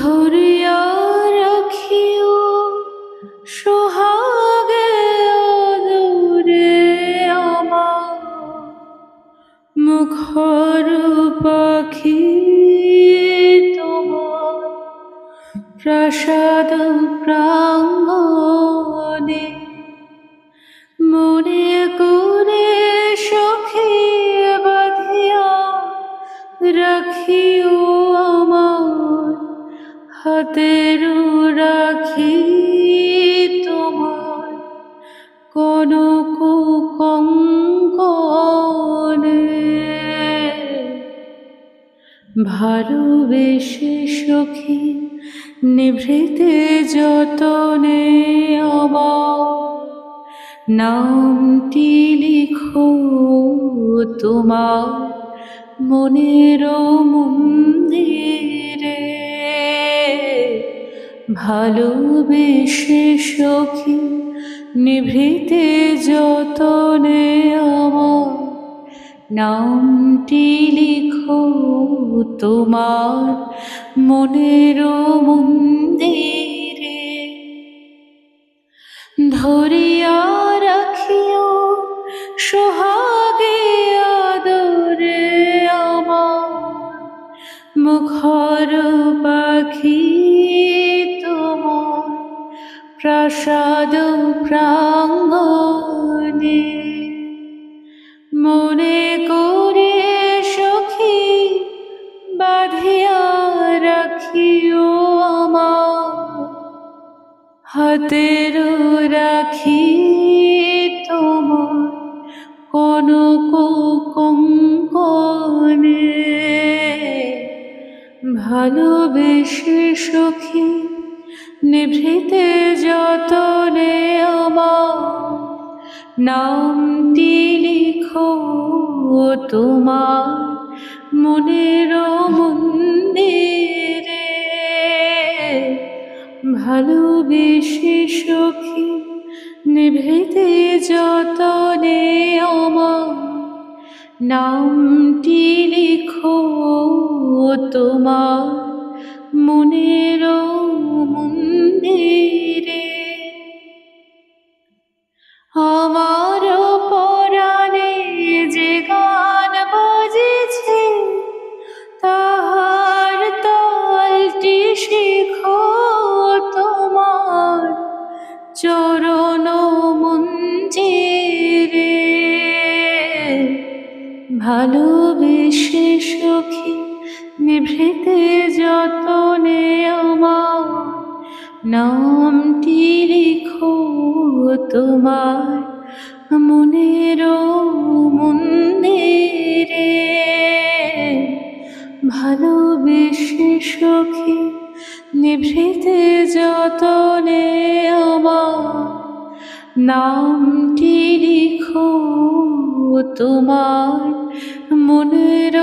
ধরিয়া রাখিও সোহাগে আদরে আমার মুখর পাখি তোমার প্রাসাদ প্রাঙ্গণে মনে করে সখী বাঁধিয়া রাখিও আমার হাতের রাখি তোমার কনক কঙ্কণে ভালোবেসে সখী নিভৃতে যতনে আমার নামটি লিখো তোমার মনের মন্দিরে ভালোবেসে সখী নিভৃতে যতনে আমার নামটি লিখো তোমার মনের মন্দিরে ধরিয়া রাখিও সোহাগে আদরে আমার মুখর পাখি তোমার প্রাসাদ প্রাঙ্গণে মনে করে সখী বাঁধিয়া রাখিও আমার হাতের রাখি তোমার কনক কঙ্কণে ভালোবেসে সখী নিভৃতে যতনে আমার নামটি লিখো তোমার মনের মন্দিরে ভালোবেসে সখী নিভৃতে যতনে আমার নামটি লিখো তোমার মনের মন্দিরে আমার পরাণে যে গান বাজেছে তাহার তালটি শিখো তোমার চরণ মঞ্জিরে ভালোবেসে সখী নিভৃতে যতনে আমার নামটি লিখো তোমার মনের মন্দিরে ভালোবেসে সখী নিভৃতে যতনে আমার নামটি লিখো তোমার মনের